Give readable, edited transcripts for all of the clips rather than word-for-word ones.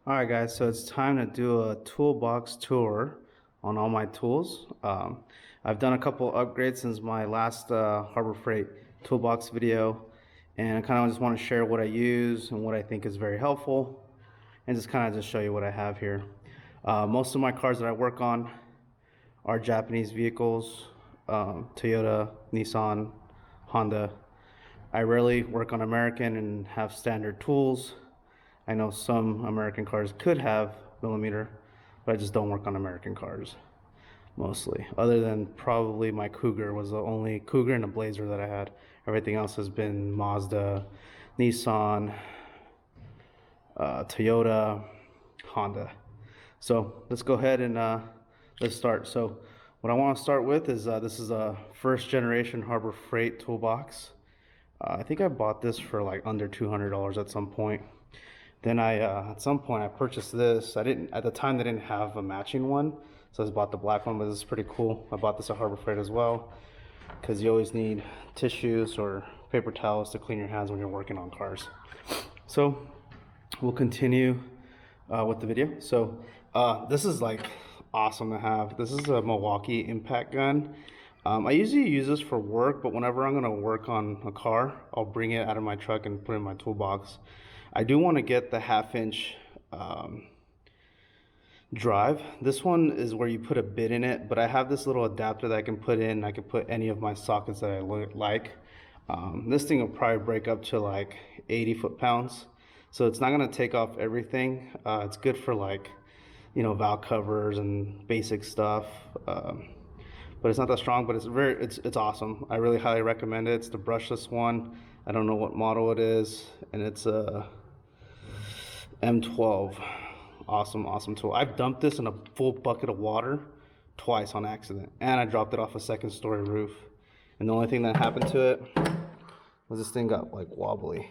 Alright guys, so it's time to do a toolbox tour on all my tools. I've done a couple upgrades since my last Harbor Freight toolbox video, and I kind of just want to share what I use and what I think is very helpful, and just kind of just show you what I have here. Most of my cars that I work on are Japanese vehicles, Toyota, Nissan, Honda. I rarely work on American and have standard tools. I know some American cars could have millimeter, but I just don't work on American cars mostly. Other than probably my Cougar was the only Cougar and a Blazer that I had. Everything else has been Mazda, Nissan, Toyota, Honda. So let's go ahead and let's start. So what I want to start with is this is a first generation Harbor Freight toolbox. I think I bought this for like under $200 at some point. Then at some point I purchased this. At the time they didn't have a matching one, so I just bought the black one, but this is pretty cool. I bought this at Harbor Freight as well, because you always need tissues or paper towels to clean your hands when you're working on cars. So we'll continue with the video. So this is like awesome to have. This is a Milwaukee Impact Gun. I usually use this for work, but whenever I'm gonna work on a car, I'll bring it out of my truck and put it in my toolbox. I do want to get the 1/2-inch drive. This one is where you put a bit in it, but I have this little adapter that I can put in. I can put any of my sockets that I like. This thing will probably break up to like 80 foot-pounds, so it's not going to take off everything. It's good for like, you know, valve covers and basic stuff, but it's not that strong, but it's awesome. I really highly recommend it. It's the brushless one. I don't know what model it is, and it's a M12. Awesome tool. I've dumped this in a full bucket of water twice on accident, and I dropped it off a second-story roof, and the only thing that happened to it was this thing got like wobbly.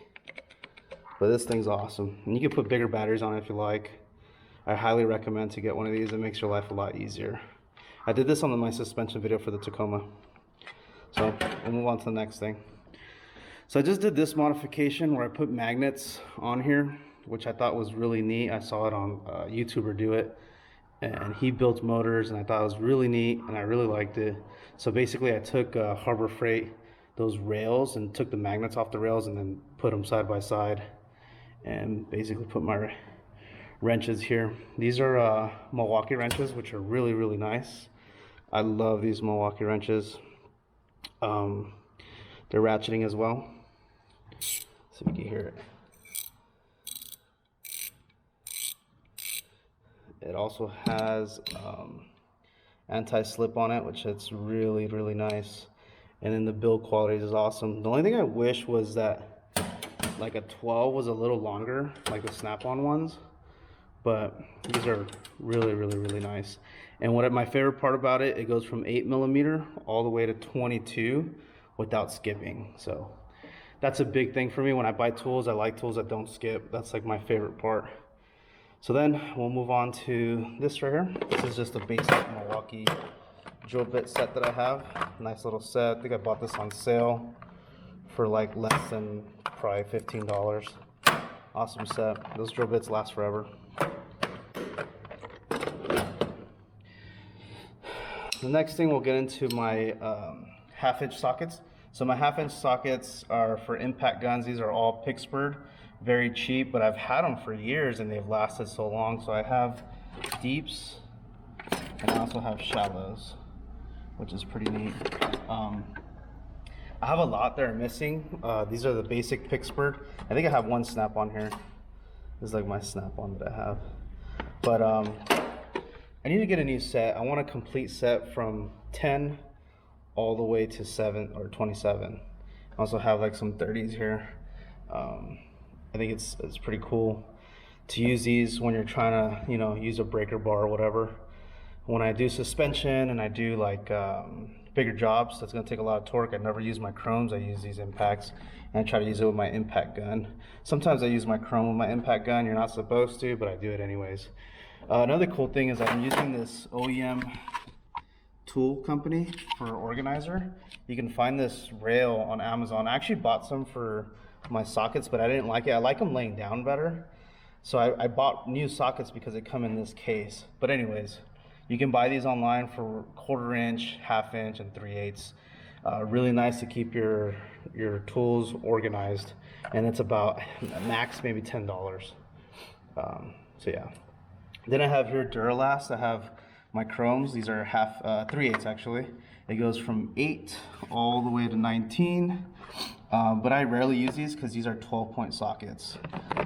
But this thing's awesome, and you can put bigger batteries on it if you like. I highly recommend to get one of these. It makes your life a lot easier. I did this on my suspension video for the Tacoma. So we'll move on to the next thing. So I just did this modification where I put magnets on here, which I thought was really neat. I saw it on a YouTuber do it, and he built motors, and I thought it was really neat, and I really liked it. So basically I took Harbor Freight, those rails, and took the magnets off the rails and then put them side by side, and basically put my wrenches here. These are Milwaukee wrenches, which are really nice. I love these Milwaukee wrenches. They're ratcheting as well. So you can hear it. It also has anti-slip on it, which is really nice. And then the build quality is awesome. The only thing I wish was that like a 12 was a little longer, like the snap-on ones. But these are really nice. And my favorite part about it, it goes from 8mm all the way to 22 without skipping. So that's a big thing for me. When I buy tools, I like tools that don't skip. That's like my favorite part. So then we'll move on to this right here. This is just a basic Milwaukee drill bit set that I have. Nice little set. I think I bought this on sale for like less than probably $15. Awesome set. Those drill bits last forever. The next thing we'll get into my 1/2-inch sockets. So my 1/2-inch sockets are for impact guns. These are all Pittsburgh, very cheap, but I've had them for years and they've lasted so long. So I have deeps and I also have shallows, which is pretty neat. I have a lot that are missing. These are the basic Pittsburgh. I think I have one snap-on here. This is like my snap-on that I have. But I need to get a new set. I want a complete set from 10 all the way to 7 or 27. I also have like some 30s here. I think it's pretty cool to use these when you're trying to, you know, use a breaker bar or whatever. When I do suspension and I do like bigger jobs that's going to take a lot of torque, I never use my chromes. I use these impacts, and I try to use it with my impact gun. Sometimes I use my chrome with my impact gun. You're not supposed to, but I do it anyways. Another cool thing is I'm using this OEM tool company for organizer. You can find this rail on Amazon. I actually bought some for my sockets, but I didn't like it. I like them laying down better. So I bought new sockets because they come in this case. But anyways, you can buy these online for 1/4 inch, 1/2 inch, and 3/8. Really nice to keep your tools organized, and it's about max maybe $10. So yeah. Then I have here Duralast. I have my chromes. These are 3/8 actually. It goes from 8 all the way to 19. But I rarely use these because these are 12-point sockets.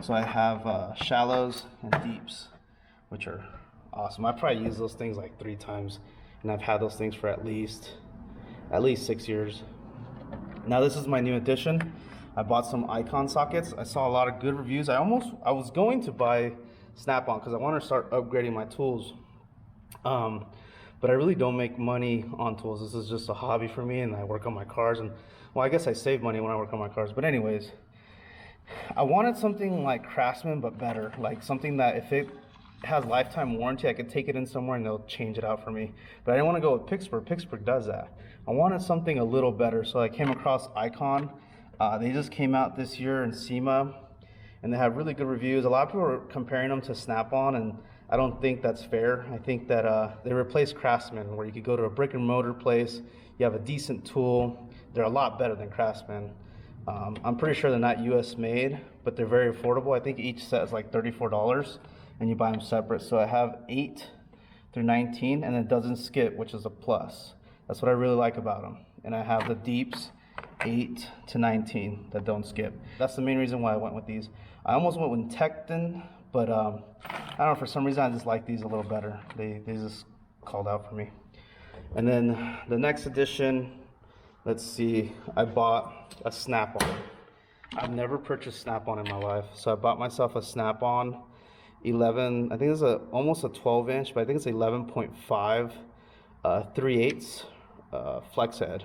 So I have shallows and deeps, which are awesome. I probably use those things like 3 times, and I've had those things for at least 6 years. Now this is my new addition. I bought some Ikon sockets. I saw a lot of good reviews. I was going to buy Snap-on because I want to start upgrading my tools. But I really don't make money on tools. This is just a hobby for me, and I work on my cars. And well, I guess I save money when I work on my cars. But anyways, I wanted something like Craftsman, but better. Like something that if it has lifetime warranty, I could take it in somewhere and they'll change it out for me. But I didn't want to go with Pittsburgh. Pittsburgh does that. I wanted something a little better, so I came across Ikon. They just came out this year in SEMA, and they have really good reviews. A lot of people are comparing them to Snap-on, and I don't think that's fair. I think that they replaced Craftsman, where you could go to a brick and mortar place, you have a decent tool. They're a lot better than Craftsman. I'm pretty sure they're not US made, but they're very affordable. I think each set is like $34, and you buy them separate. So I have 8 through 19, and it doesn't skip, which is a plus. That's what I really like about them. And I have the deeps 8 to 19 that don't skip. That's the main reason why I went with these. I almost went with Tecton, but I don't know, for some reason I just like these a little better. They just called out for me. And then the next edition, let's see, I bought a Snap-on. I've never purchased Snap-on in my life, so I bought myself a Snap-on 11, I think it's almost a 12 inch, but I think it's 11.5 3/8 flex head.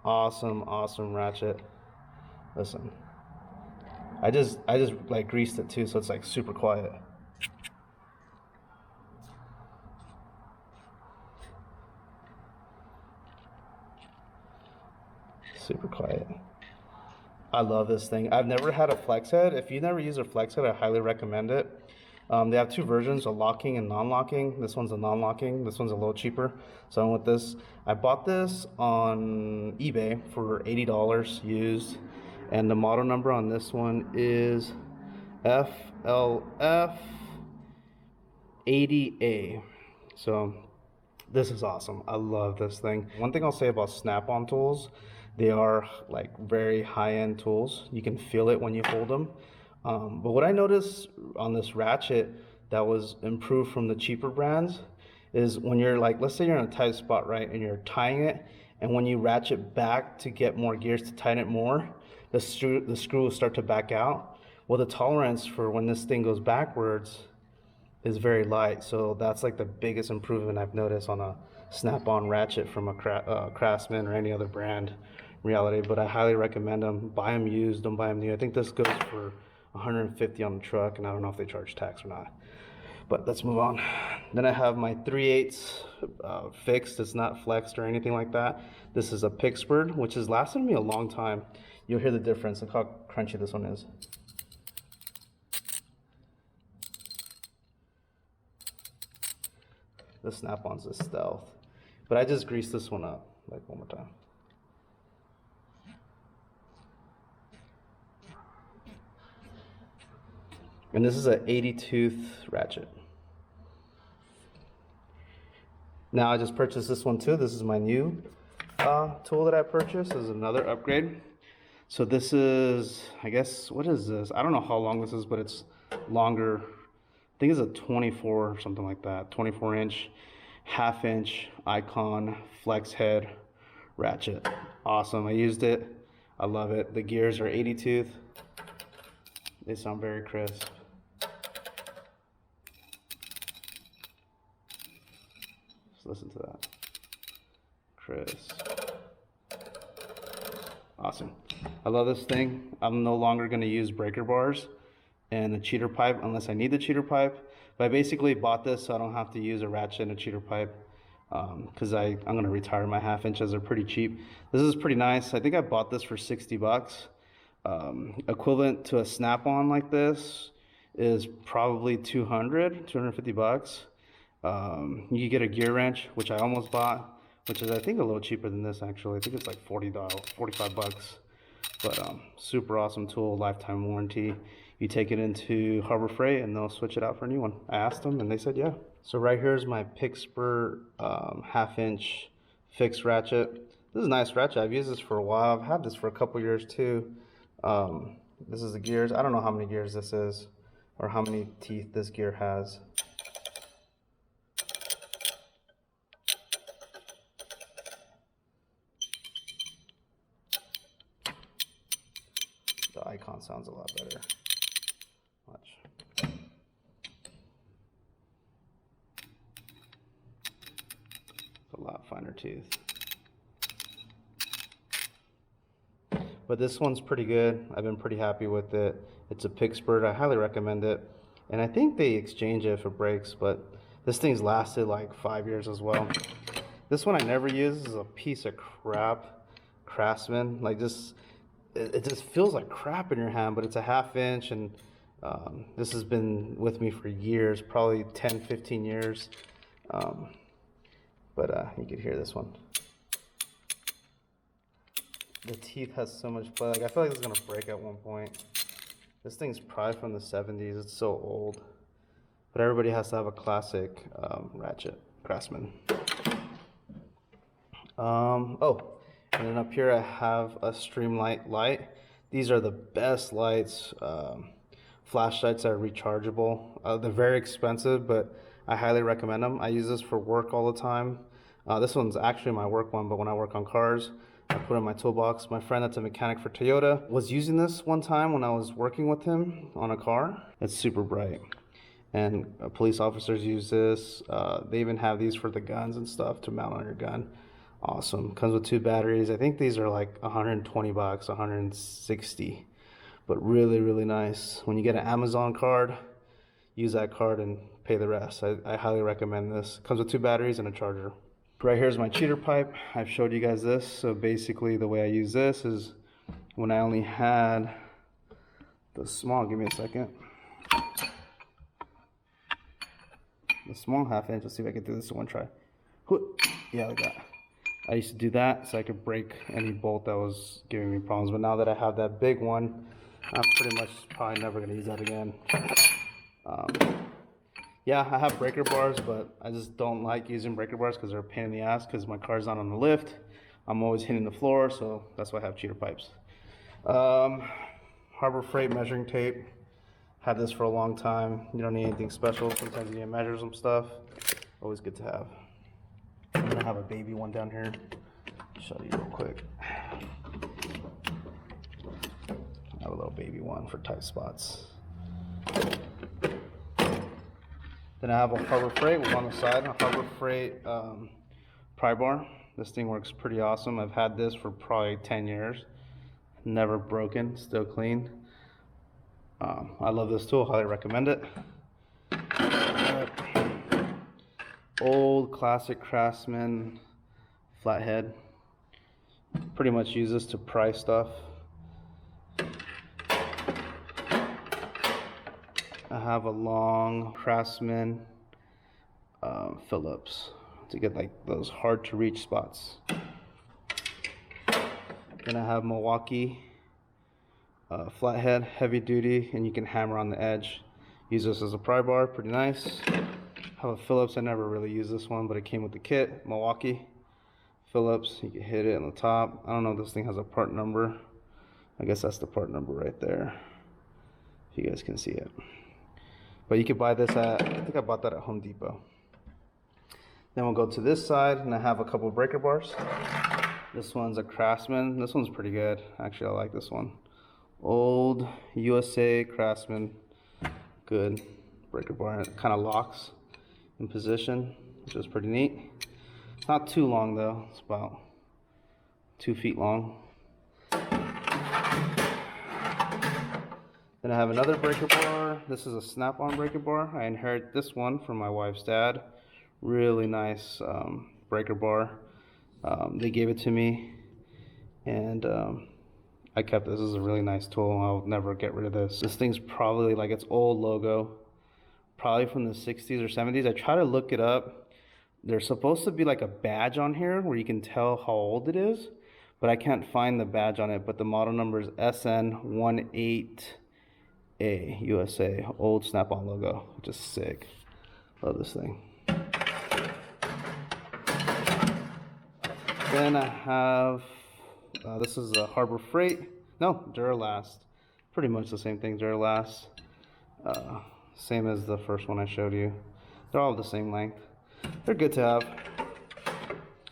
Awesome ratchet. Listen, I just like greased it too, so it's like super quiet. Super quiet. I love this thing. I've never had a flex head. If you never use a flex head, I highly recommend it. They have 2 versions, a locking and non-locking. This one's a non-locking. This one's a little cheaper. So I went with this. I bought this on eBay for $80 used. And the model number on this one is FLF80A. So this is awesome. I love this thing. One thing I'll say about Snap-on tools, they are like very high-end tools. You can feel it when you hold them. But what I noticed on this ratchet that was improved from the cheaper brands is when you're like, let's say you're in a tight spot, right, and you're tying it, and when you ratchet back to get more gears to tighten it more, the screw will start to back out. Well, the tolerance for when this thing goes backwards is very light, so that's like the biggest improvement I've noticed on a Snap-on ratchet from a Craftsman or any other brand reality. But I highly recommend them. Buy them used, don't buy them new. I think this goes for $150 on the truck, and I don't know if they charge tax or not. But let's move on. Then I have my 3/8 fixed. It's not flexed or anything like that. This is a Pittsburgh, which has lasted me a long time. You'll hear the difference. Look how crunchy this one is. The Snap-on's a stealth. But I just greased this one up like one more time. And this is an 80 tooth ratchet. Now I just purchased this one too. This is my new tool that I purchased. This is another upgrade. So this is, I guess, what is this? I don't know how long this is, but it's longer. I think it's a 24 or something like that. 24 inch, 1/2 inch Ikon flex head ratchet. Awesome. I used it. I love it. The gears are 80 tooth. They sound very crisp. Just listen to that. Crisp. Awesome. I love this thing. I'm no longer going to use breaker bars and a cheater pipe unless I need the cheater pipe. But I basically bought this so I don't have to use a ratchet and a cheater pipe because I'm going to retire my 1/2 inches. They're pretty cheap. This is pretty nice. I think I bought this for $60. Equivalent to a Snap-on like this is probably 250 bucks. You can get a gear wrench, which I almost bought, which is I think a little cheaper than this actually. I think it's like $40, 45 bucks. But super awesome tool, lifetime warranty. You take it into Harbor Freight and they'll switch it out for a new one. I asked them and they said yeah. So right here is my Pittsburgh 1/2-inch fixed ratchet. This is a nice ratchet. I've used this for a while. I've had this for a couple years too. This is the gears. I don't know how many gears this is or how many teeth this gear has. The Ikon sounds a lot better. Watch. A lot finer tooth. But this one's pretty good. I've been pretty happy with it. It's a Pittsburgh. I highly recommend it. And I think they exchange it if it breaks, but this thing's lasted like 5 years as well. This one I never use. This is a piece of crap. Craftsman. Like it just feels like crap in your hand, but it's a 1/2-inch, and this has been with me for years, probably 10, 15 years. But you could hear this one. The teeth has so much play. Like I feel like it's gonna break at one point. This thing's probably from the 70s. It's so old. But everybody has to have a classic ratchet, Craftsman. Oh, and then up here I have a Streamlight light. These are the best lights. Flashlights that are rechargeable. They're very expensive, but I highly recommend them. I use this for work all the time. This one's actually my work one, but when I work on cars, I put it in my toolbox. My friend that's a mechanic for Toyota was using this one time when I was working with him on a car. It's super bright. And police officers use this. They even have these for the guns and stuff to mount on your gun. Awesome. Comes with 2 batteries. I think these are like 120 bucks, 160. But really, really nice. When you get an Amazon card, use that card and pay the rest. I highly recommend this. Comes with 2 batteries and a charger. Right here's my cheater pipe. I've showed you guys this. So basically the way I use this is when I only had the small, give me a second. The small 1/2-inch, let's see if I can do this in one try. Yeah, like that. I used to do that so I could break any bolt that was giving me problems. But now that I have that big one, I'm pretty much probably never gonna use that again. Yeah, I have breaker bars, but I just don't like using breaker bars because they're a pain in the ass because my car's not on the lift. I'm always hitting the floor, so that's why I have cheater pipes. Harbor Freight measuring tape. Had this for a long time. You don't need anything special. Sometimes you need to measure some stuff. Always good to have. I'm gonna have a baby one down here. Show you real quick. I have a little baby one for tight spots. Then I have a Harbor Freight on the side, a Harbor Freight pry bar. This thing works pretty awesome. I've had this for probably 10 years. Never broken, still clean. I love this tool, highly recommend it. Old classic Craftsman Flathead. Pretty much use this to pry stuff. I have a long Craftsman Phillips to get like those hard to reach spots. Then I have Milwaukee Flathead, heavy duty, and you can hammer on the edge. Use this as a pry bar, pretty nice. I have a Phillips. I never really used this one, but it came with the kit. Milwaukee Phillips, you can hit it on the top. I don't know if this thing has a part number. I guess that's the part number right there, if you guys can see it. But you could buy this at, I think I bought that at Home Depot. Then we'll go to this side, and I have a couple breaker bars. This one's a Craftsman. This one's pretty good. Actually, I like this one. Old USA Craftsman. Good breaker bar. It kind of locks in position, which is pretty neat. It's not too long though. It's about 2 feet long. Then I have another breaker bar. This is a snap-on breaker bar. I inherited this one from my wife's dad. Really nice breaker bar. They gave it to me, and I kept this. This is a really nice tool. I'll never get rid of this. This thing's probably like its old logo, probably from the 60s or 70s. I try to look it up. There's supposed to be like a badge on here where you can tell how old it is, but I can't find the badge on it. But the model number is SN18A USA, old Snap-on logo, which is sick. Love this thing. Then I have, this is a Harbor Freight, no, Duralast. Pretty much the same thing, Duralast. Same as the first one I showed you. They're all the same length. They're good to have.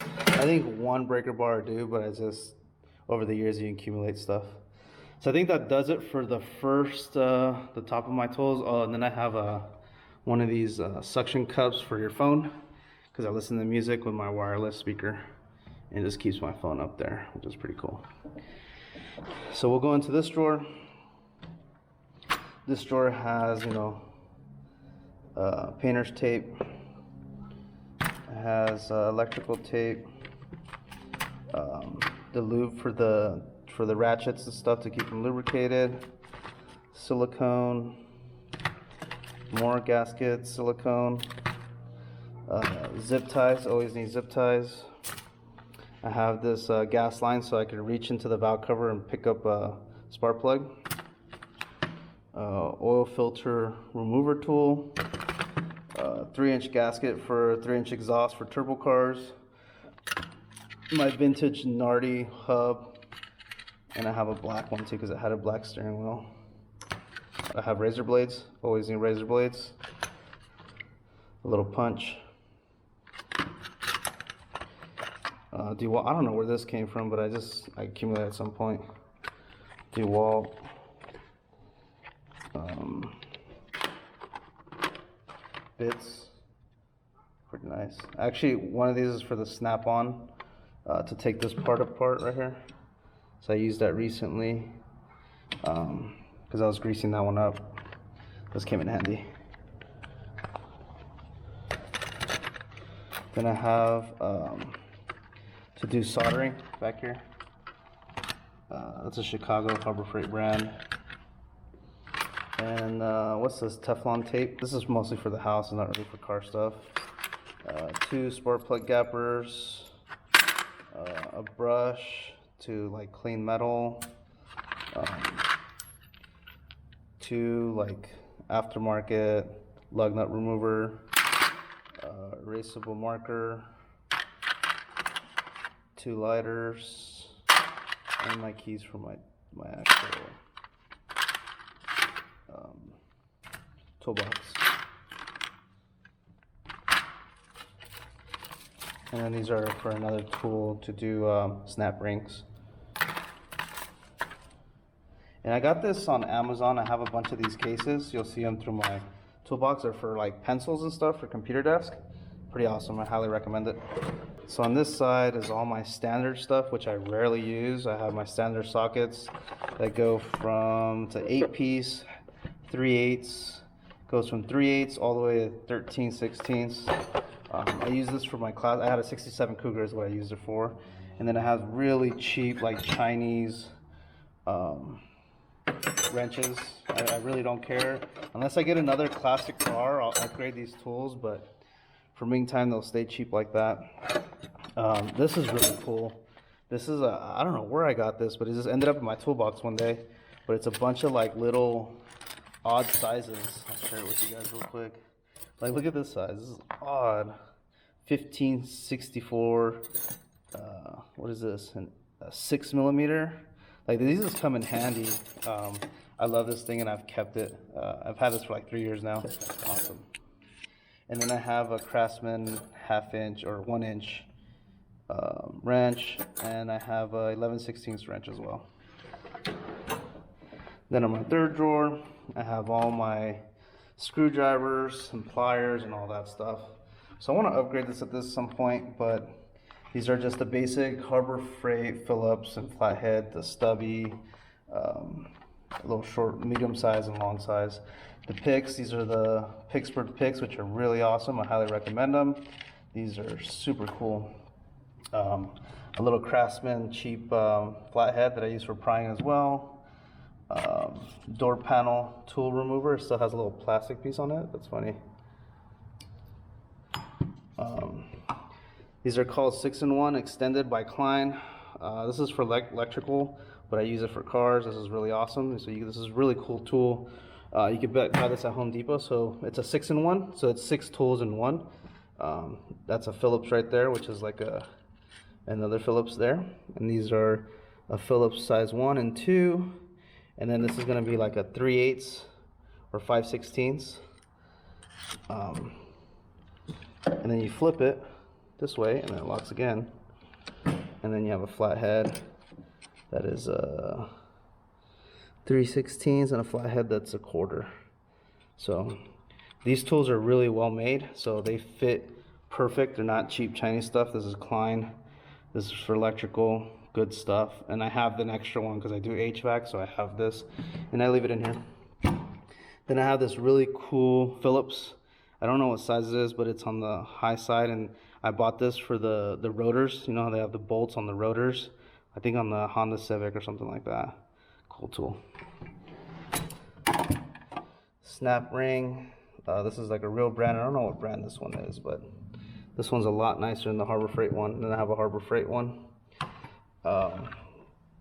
I think one breaker bar would do, but it's just, over the years you accumulate stuff. So I think that does it for the first, the top of my tools. Oh, and then I have one of these suction cups for your phone, because I listen to music with my wireless speaker. And it just keeps my phone up there, which is pretty cool. So we'll go into this drawer. This drawer has, you know, painter's tape. It has electrical tape, the lube for the ratchets and stuff to keep them lubricated, silicone, more gaskets, silicone, zip ties. Always need zip ties. I have this gas line so I can reach into the valve cover and pick up a spark plug. Oil filter remover tool. 3-inch gasket for 3-inch exhaust for turbo cars. My vintage Nardi hub. And I have a black one too because it had a black steering wheel. I have razor blades. Always need razor blades. A little punch. DeWalt, I don't know where this came from, but I accumulated at some point. DeWalt. Bits. Pretty nice. Actually, one of these is for the Snap-on to take this part apart right here. So I used that recently because I was greasing that one up. This came in handy. Then I have to do soldering back here. That's a Chicago Harbor Freight brand. And what's this? Teflon tape. This is mostly for the house and not really for car stuff. 2 spark plug gappers, a brush to like clean metal, 2 like aftermarket lug nut remover, erasable marker, 2 lighters, and my keys for my actual toolbox. And then these are for another tool to do snap rings. And I got this on Amazon. I have a bunch of these cases. You'll see them through my toolbox. They're for like pencils and stuff for computer desk. Pretty awesome. I highly recommend it. So on this side is all my standard stuff, which I rarely use. I have my standard sockets that go from to 8-piece, 3/8, goes from 3/8 all the way to 13/16. I use this for my class. I had a 67 Cougar is what I used it for. And then it has really cheap like Chinese wrenches. I really don't care. Unless I get another classic car, I'll upgrade these tools, but for meantime they'll stay cheap like that. This is really cool. This is I don't know where I got this, but it just ended up in my toolbox one day. But it's a bunch of like little odd sizes. I'll share it with you guys real quick. Like, look at this size. This is odd. 1564. What is this? A 6mm. Like, these just come in handy. I love this thing and I've kept it. I've had this for like 3 years now. Awesome. And then I have a Craftsman 1/2-inch or 1-inch wrench, and I have a 11/16 wrench as well. Then on my third drawer, I have all my screwdrivers and pliers and all that stuff. So I want to upgrade this at some point, but these are just the basic Harbor Freight Phillips and Flathead, the stubby, a little short, medium size and long size. The picks, these are the Pittsburgh picks, which are really awesome. I highly recommend them. These are super cool. a little Craftsman cheap flathead that I use for prying as well. Door panel tool remover. It still has a little plastic piece on it. That's funny. These are called 6-in-1 extended by Klein. This is for electrical, but I use it for cars. This is really awesome. So this is a really cool tool. You can buy this at Home Depot. So it's a 6-in-1, so it's 6 tools in one. That's a Phillips right there, which is like another Phillips there. And these are a Phillips size 1 and 2. And then this is going to be like a 3/8 or 5/16. And then you flip it this way and then it locks again. And then you have a flathead that is 3/16 and a flathead that's 1/4. So these tools are really well made, so they fit perfect. They're not cheap Chinese stuff. This is Klein. This is for electrical, good stuff. And I have an extra one because I do HVAC, so I have this and I leave it in here. Then I have this really cool Phillips. I don't know what size it is, but it's on the high side, and I bought this for the rotors. You know how they have the bolts on the rotors? I think on the Honda Civic or something like that. Cool tool. Snap ring. This is like a real brand. I don't know what brand this one is, but this one's a lot nicer than the Harbor Freight one. And then I have a Harbor Freight one.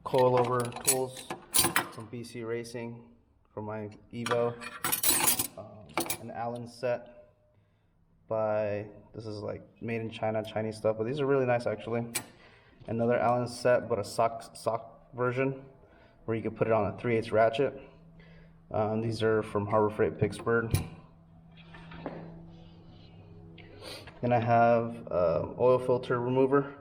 Coilover tools from BC Racing for my Evo. An Allen set by, this is like made in China, Chinese stuff, but these are really nice actually. Another Allen set, but a sock version where you can put it on a 3/8 ratchet. These are from Harbor Freight Pittsburgh. Then I have oil filter remover.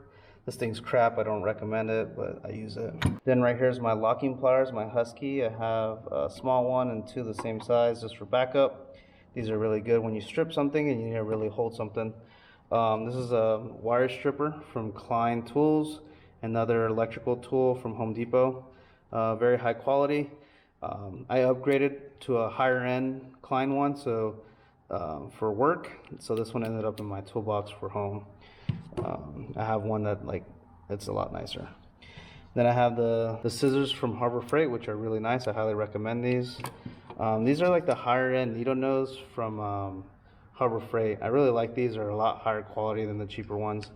This thing's crap, I don't recommend it, but I use it. Then right here is my locking pliers, my Husky. I have a small one and 2 the same size just for backup. These are really good when you strip something and you need to really hold something. This is a wire stripper from Klein Tools, another electrical tool from Home Depot. Very high quality. I upgraded to a higher end Klein one, so for work. So this one ended up in my toolbox for home. I have one that it's a lot nicer. Then I have the scissors from Harbor Freight, which are really nice. I highly recommend these. These are like the higher end needle nose from Harbor Freight. I really like these. They're a lot higher quality than the cheaper ones.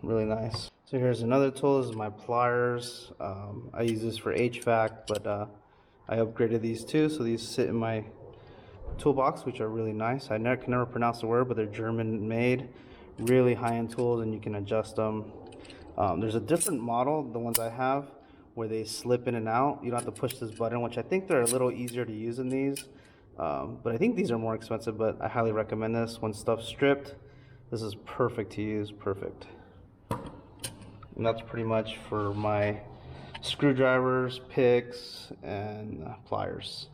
Really nice. So here's another tool. This is my pliers. I use this for HVAC, but I upgraded these too. So these sit in my toolbox, which are really nice. I can never pronounce the word, but they're German made. Really high-end tools, and you can adjust them. There's a different model, the ones I have, where they slip in and out. You don't have to push this button, which I think they're a little easier to use than these. But I think these are more expensive, but I highly recommend this. When stuff's stripped, this is perfect to use, perfect. And that's pretty much for my screwdrivers, picks, and pliers.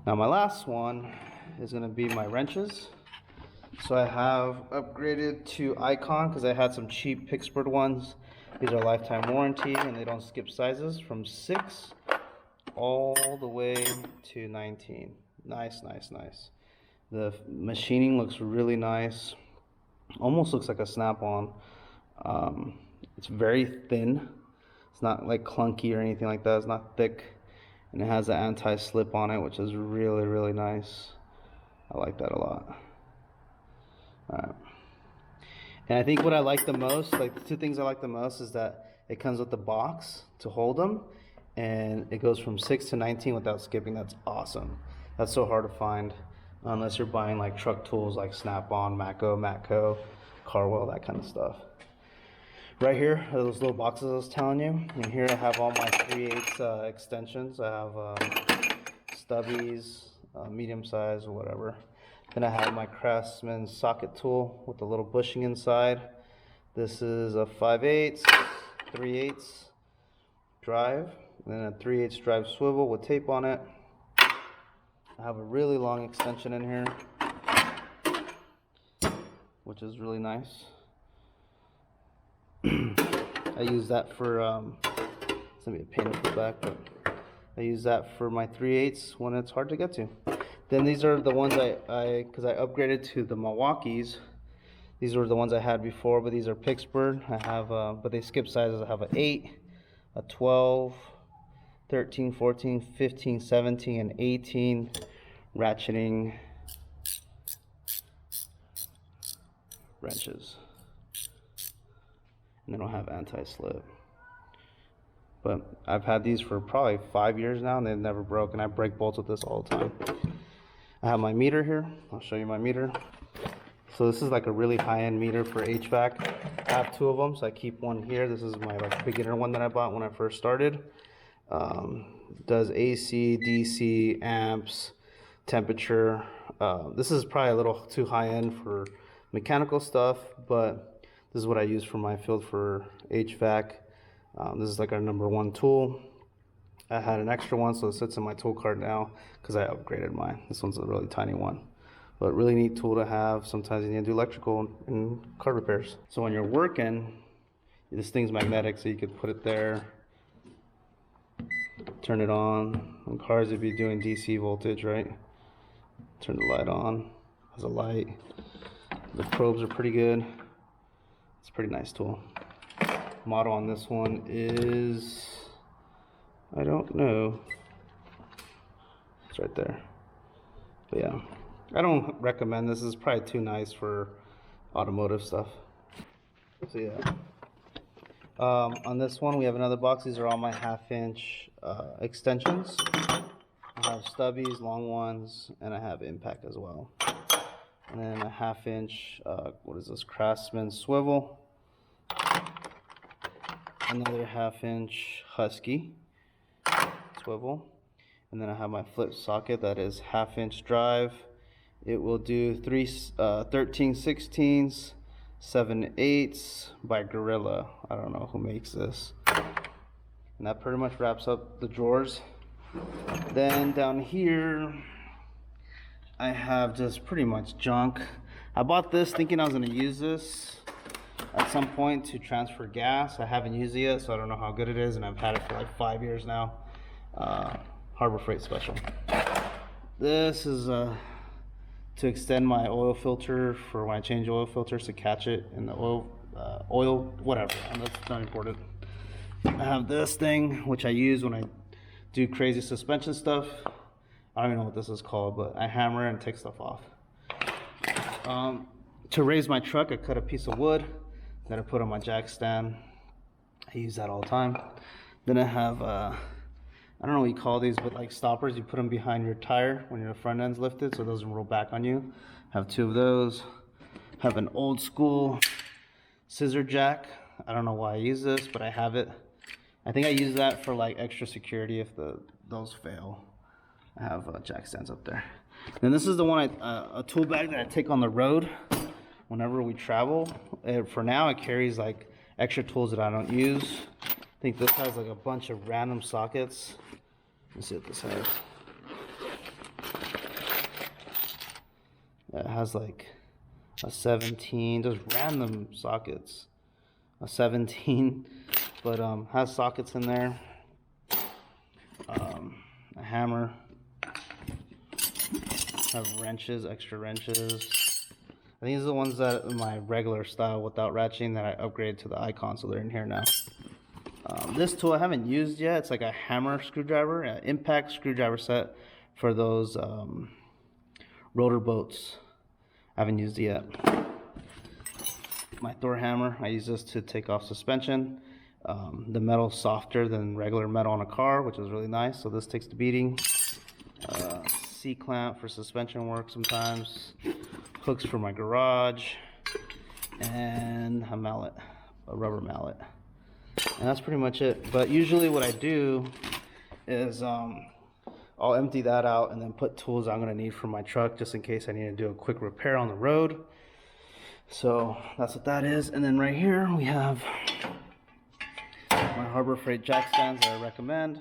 Now my last one is gonna be my wrenches. So I have upgraded to Ikon because I had some cheap Pittsburgh ones. These are lifetime warranty and they don't skip sizes from 6 all the way to 19. Nice, nice, nice. The machining looks really nice. Almost looks like a snap-on. It's very thin. It's not like clunky or anything like that. It's not thick. And it has an anti-slip on it, which is really, really nice. I like that a lot. Alright. And I think what I like the most, like the 2 things I like the most, is that it comes with the box to hold them, and it goes from 6 to 19 without skipping. That's awesome. That's so hard to find unless you're buying like truck tools like Snap-on, Matco, Carwell, that kind of stuff. Right here are those little boxes I was telling you. And here I have all my 3/8 extensions. I have stubbies, medium size or whatever. Then I have my Craftsman socket tool with a little bushing inside. This is a 5/8, 3/8 drive, and then a 3/8 drive swivel with tape on it. I have a really long extension in here, which is really nice. I use that for, it's gonna be a pain in the back, but I use that for my 3/8 when it's hard to get to. Then these are the ones because I upgraded to the Milwaukees. These were the ones I had before, but these are Pittsburgh. I have, but they skip sizes. I have an 8, a 12, 13, 14, 15, 17, and 18 ratcheting wrenches. And they don't have anti-slip. But I've had these for probably 5 years now, and they've never broken. I break bolts with this all the time. I have my meter here. I'll show you my meter. So this is like a really high-end meter for HVAC. I have 2 of them, so I keep one here. This is my like beginner one that I bought when I first started. Does AC, DC, amps, temperature. This is probably a little too high-end for mechanical stuff, but this is what I use for my field for HVAC. This is like our #1 tool. I had an extra one, so it sits in my tool cart now because I upgraded mine. This one's a really tiny one. But really neat tool to have. Sometimes you need to do electrical and car repairs. So when you're working, this thing's magnetic, so you could put it there, turn it on. On cars, if you're doing DC voltage, right? Turn the light on. Has a light. The probes are pretty good. It's a pretty nice tool. Model on this one is, I don't know. It's right there. But yeah. I don't recommend this. This is probably too nice for automotive stuff. So yeah. On this one, we have another box. These are all my 1/2-inch extensions. I have stubbies, long ones, and I have impact as well. And then a 1/2-inch, what is this? Craftsman swivel. Another 1/2-inch Husky swivel. And then I have my flip socket that is 1/2-inch drive. It will do 13/16, 7/8 by Gorilla. I don't know who makes this. And that pretty much wraps up the drawers. Then down here, I have just pretty much junk. I bought this thinking I was gonna use this at some point to transfer gas. I haven't used it yet, so I don't know how good it is, and I've had it for like 5 years now. Harbor Freight special. This is to extend my oil filter for when I change oil filters to catch it in the oil, whatever, and that's not important. I have this thing, which I use when I do crazy suspension stuff. I don't even know what this is called, but I hammer and take stuff off. To raise my truck, I cut a piece of wood that I put on my jack stand. I use that all the time. Then I have, I don't know what you call these, but like stoppers. You put them behind your tire when your front end's lifted so it doesn't roll back on you. I have 2 of those. I have an old school Scissor Jack. I don't know why I use this, but I have it. I think I use that for like extra security if those fail. I have jack stands up there. And this is the one, a tool bag that I take on the road whenever we travel. For now, it carries like extra tools that I don't use. I think this has like a bunch of random sockets. Let's see what this has. It has like a 17, just random sockets. A 17, but has sockets in there. A hammer. Have wrenches, extra wrenches. I think these are the ones that are my regular style without ratcheting that I upgraded to the Ikon, so they're in here now. This tool I haven't used yet. It's like a hammer screwdriver, an impact screwdriver set for those rotor boats. I haven't used it yet. My Thor Hammer, I use this to take off suspension. The metal's softer than regular metal on a car, which is really nice, so this takes the beating. C-clamp for suspension work sometimes. Hooks for my garage. And a mallet, a rubber mallet. And that's pretty much it. But usually what I do is I'll empty that out and then put tools I'm going to need for my truck just in case I need to do a quick repair on the road. So that's what that is. And then right here we have my Harbor Freight jack stands that I recommend.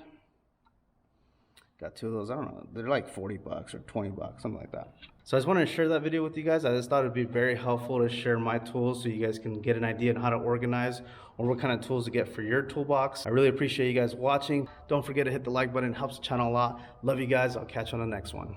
Got 2 of those. I don't know, they're like 40 bucks or 20 bucks, something like that. So I just wanted to share that video with you guys. I just thought it'd be very helpful to share my tools so you guys can get an idea on how to organize or what kind of tools to get for your toolbox. I really appreciate you guys watching. Don't forget to hit the like button, it helps the channel a lot. Love you guys. I'll catch you on the next one.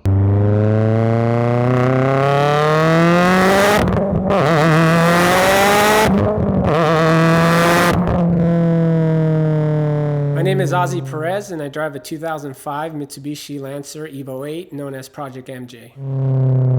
Ozzy Perez, and I drive a 2005 Mitsubishi Lancer Evo 8, known as Project MJ.